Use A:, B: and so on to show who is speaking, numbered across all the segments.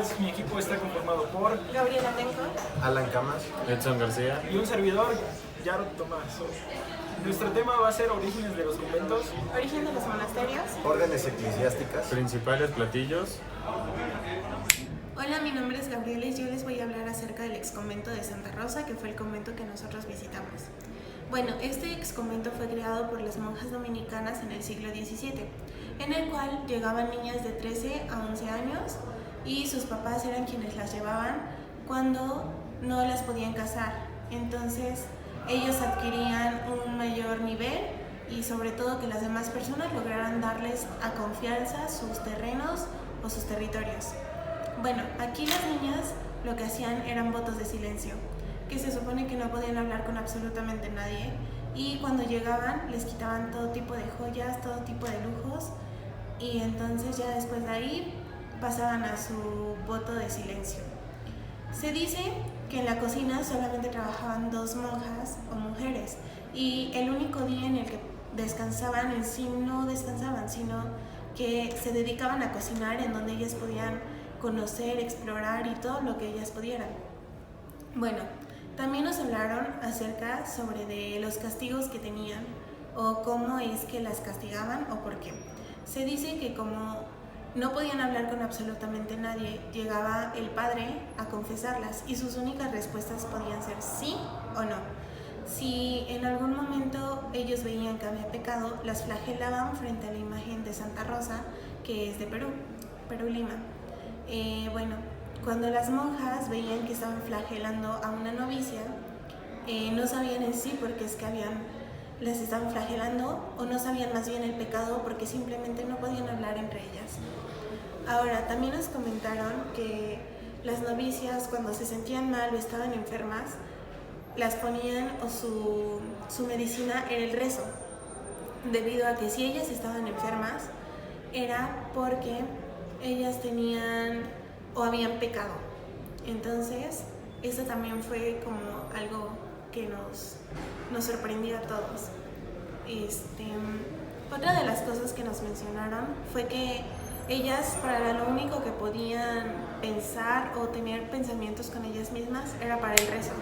A: días. Mi equipo está conformado por
B: Gabriela Tenco,
C: Alan Camas,
D: Edson García
A: y un servidor, Yaro Tomás. Nuestro tema va a ser orígenes de los conventos.
B: origen de los monasterios.
C: órdenes eclesiásticas,
D: principales platillos.
B: Hola, mi nombre es Gabriela y yo les voy a hablar acerca del exconvento de Santa Rosa, que fue el convento que nosotros visitamos. Bueno, este exconvento fue creado por las monjas dominicanas en el siglo XVII, en el cual llegaban niñas de 13 a 11 años y sus papás eran quienes las llevaban cuando no las podían casar. Entonces, ellos adquirían un mayor nivel y sobre todo que las demás personas lograran darles a confianza sus terrenos o sus territorios. Bueno, aquí las niñas lo que hacían eran votos de silencio, que se supone que no podían hablar con absolutamente nadie, y cuando llegaban les quitaban todo tipo de joyas, todo tipo de lujos, y entonces ya después de ahí pasaban a su voto de silencio. Se dice que en la cocina solamente trabajaban 2 monjas o mujeres, y el único día en el que descansaban en sí no descansaban, sino que se dedicaban a cocinar, en donde ellas podían conocer, explorar y todo lo que ellas pudieran. Bueno, también nos hablaron acerca sobre de los castigos que tenían o cómo es que las castigaban o por qué. Se dice que como no podían hablar con absolutamente nadie, llegaba el padre a confesarlas y sus únicas respuestas podían ser sí o no. Si en algún momento ellos veían que había pecado, las flagelaban frente a la imagen de Santa Rosa, que es de Perú, Perú-Lima. Bueno, cuando las monjas veían que estaban flagelando a una novicia, no sabían en sí por qué es que las estaban flagelando, o no sabían más bien el pecado porque simplemente no podían hablar entre ellas. Ahora, también nos comentaron que las novicias, cuando se sentían mal o estaban enfermas, las ponían o su medicina era el rezo, debido a que si ellas estaban enfermas era porque ellas tenían o habían pecado. Entonces, eso también fue como algo que nos sorprendió a todos. Otra de las cosas que nos mencionaron fue que ellas, para lo único que podían pensar o tener pensamientos con ellas mismas era para el rezo,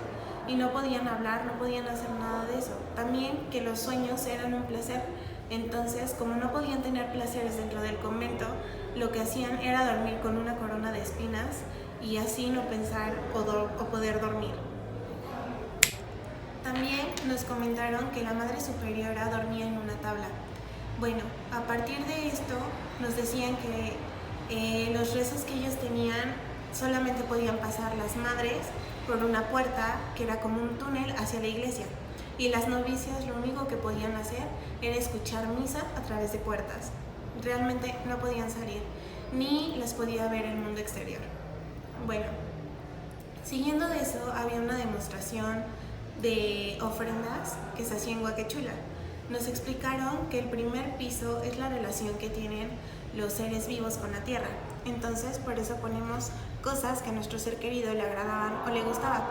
B: y no podían hablar, no podían hacer nada de eso. También que los sueños eran un placer. Entonces, como no podían tener placeres dentro del convento, lo que hacían era dormir con una corona de espinas y así no pensar o poder dormir. También nos comentaron que la Madre Superiora dormía en una tabla. Bueno, a partir de esto nos decían que los rezos que ellos tenían solamente podían pasar las madres por una puerta que era como un túnel hacia la iglesia, y las novicias lo único que podían hacer era escuchar misa a través de puertas. Realmente no podían salir, ni las podía ver el mundo exterior. Bueno, siguiendo de eso, había una demostración de ofrendas que se hacía en Huaquechula. Nos explicaron que el primer piso es la relación que tienen los seres vivos con la tierra. Entonces, por eso ponemos cosas que a nuestro ser querido le agradaban o le gustaban.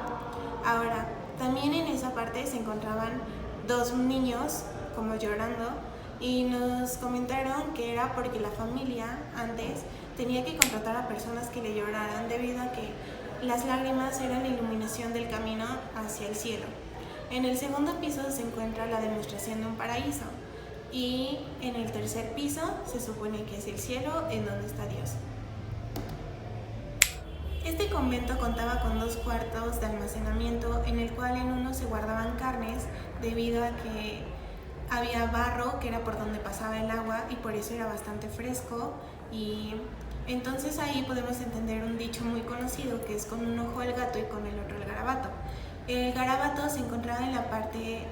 B: Ahora, también en esa parte se encontraban 2 niños como llorando, y nos comentaron que era porque la familia antes tenía que contratar a personas que le lloraran, debido a que las lágrimas eran la iluminación del camino hacia el cielo. En el segundo piso se encuentra la demostración de un paraíso, y en el tercer piso se supone que es el cielo en donde está Dios. Este convento contaba con 2 cuartos de almacenamiento, en el cual en uno se guardaban carnes, debido a que había barro que era por donde pasaba el agua y por eso era bastante fresco. Y entonces ahí podemos entender un dicho muy conocido, que es con un ojo el gato y con el otro el garabato. El garabato se encontraba en la parte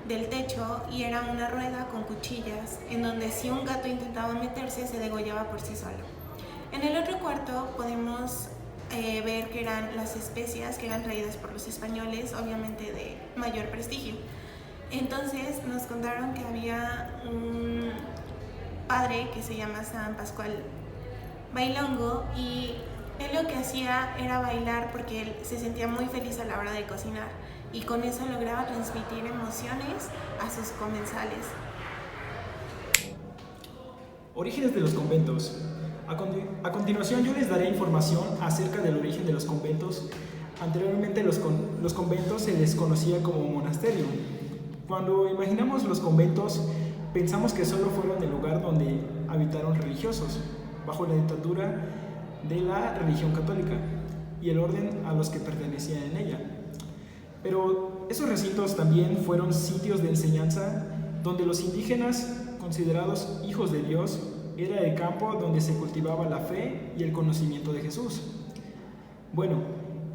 B: del techo y era una rueda con cuchillas, en donde si un gato intentaba meterse se degollaba por sí solo. En el otro cuarto podemos ver que eran las especias que eran traídas por los españoles, obviamente de mayor prestigio. Entonces nos contaron que había un padre que se llama San Pascual Bailongo, y él lo que hacía era bailar porque él se sentía muy feliz a la hora de cocinar, y con eso lograba transmitir emociones a sus comensales.
A: Orígenes de los conventos. A continuación yo les daré información acerca del origen de los conventos. Anteriormente los conventos se les conocía como monasterio. Cuando imaginamos los conventos, pensamos que solo fueron el lugar donde habitaron religiosos, bajo la dictadura de la religión católica y el orden a los que pertenecían en ella. Pero esos recintos también fueron sitios de enseñanza donde los indígenas, considerados hijos de Dios, era el campo donde se cultivaba la fe y el conocimiento de Jesús. Bueno,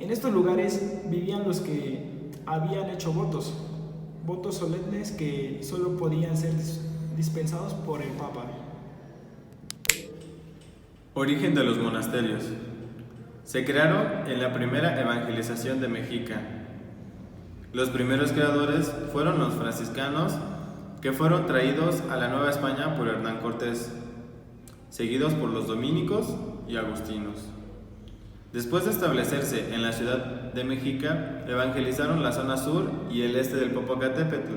A: en estos lugares vivían los que habían hecho votos solemnes que solo podían ser dispensados por el Papa.
D: Origen de los monasterios. Se crearon en la primera evangelización de México. Los primeros creadores fueron los franciscanos, que fueron traídos a la Nueva España por Hernán Cortés, seguidos por los dominicos y agustinos. Después de establecerse en la Ciudad de México, evangelizaron la zona sur y el este del Popocatépetl.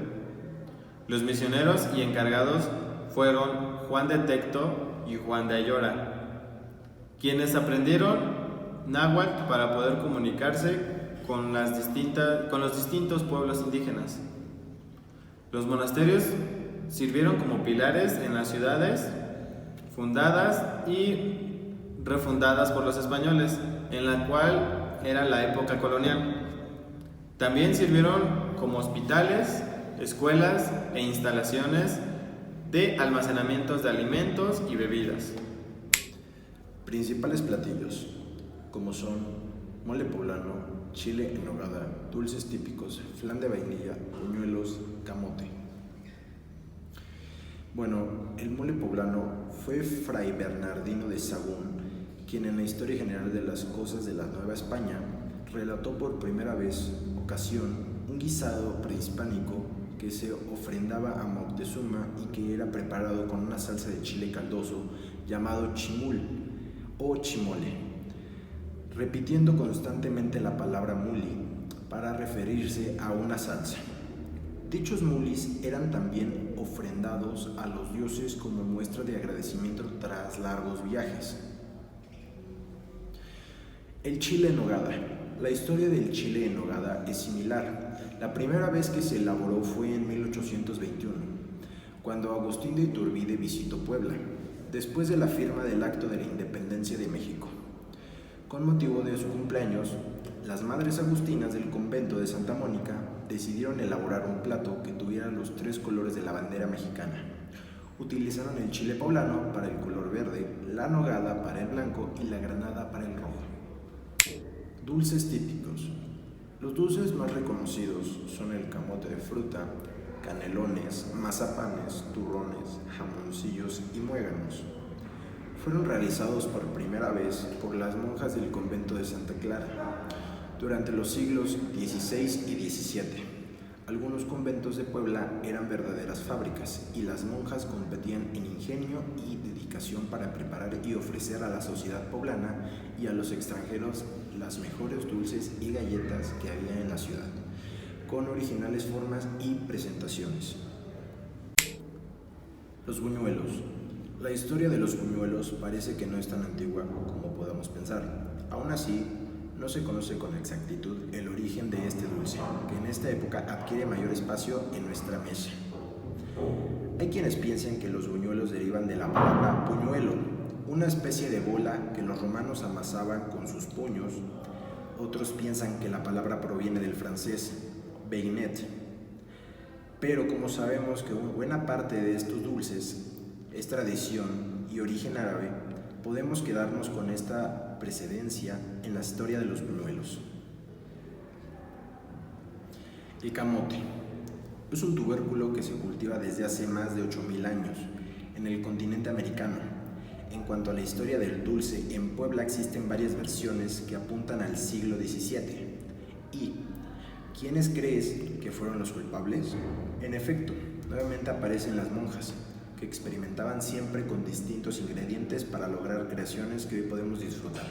D: Los misioneros y encargados fueron Juan de Tecto y Juan de Ayora, quienes aprendieron náhuatl para poder comunicarse con los distintos pueblos indígenas. Los monasterios sirvieron como pilares en las ciudades fundadas y refundadas por los españoles, en la cual era la época colonial. También sirvieron como hospitales, escuelas e instalaciones de almacenamientos de alimentos y bebidas.
C: Principales platillos, como son mole poblano, chile en nogada, dulces típicos, flan de vainilla, buñuelos, camote. Bueno, el mole poblano fue Fray Bernardino de Sahagún quien en la historia general de las cosas de la Nueva España relató por primera ocasión un guisado prehispánico que se ofrendaba a Moctezuma y que era preparado con una salsa de chile caldoso llamado chimul o chimole, repitiendo constantemente la palabra muli para referirse a una salsa. Dichos mulis eran también ofrendados a los dioses como muestra de agradecimiento tras largos viajes. El chile en nogada. La historia del chile en nogada es similar. La primera vez que se elaboró fue en 1821, cuando Agustín de Iturbide visitó Puebla, después de la firma del Acto de la Independencia de México. Con motivo de su cumpleaños, las madres agustinas del convento de Santa Mónica decidieron elaborar un plato que tuviera los 3 colores de la bandera mexicana. Utilizaron el chile poblano para el color verde, la nogada para el blanco y la granada para el rojo. Dulces típicos. Los dulces más reconocidos son el camote de fruta, canelones, mazapanes, turrones, jamoncillos y muéganos. Fueron realizados por primera vez por las monjas del convento de Santa Clara durante los siglos XVI y XVII. Algunos conventos de Puebla eran verdaderas fábricas y las monjas competían en ingenio y dedicación para preparar y ofrecer a la sociedad poblana y a los extranjeros las mejores dulces y galletas que había en la ciudad, con originales formas y presentaciones. Los buñuelos. La historia de los buñuelos parece que no es tan antigua como podamos pensar. Aún así, no se conoce con exactitud el origen de este dulce, que en esta época adquiere mayor espacio en nuestra mesa. Hay quienes piensan que los buñuelos derivan de la palabra puñuelo, una especie de bola que los romanos amasaban con sus puños. Otros piensan que la palabra proviene del francés baguette. Pero como sabemos que buena parte de estos dulces es tradición y origen árabe, podemos quedarnos con esta precedencia en la historia de los buñuelos. El camote es un tubérculo que se cultiva desde hace más de 8,000 años en el continente americano. En cuanto a la historia del dulce, en Puebla existen varias versiones que apuntan al siglo XVII. ¿Y quiénes crees que fueron los culpables? En efecto, nuevamente aparecen las monjas, que experimentaban siempre con distintos ingredientes para lograr creaciones que hoy podemos disfrutar.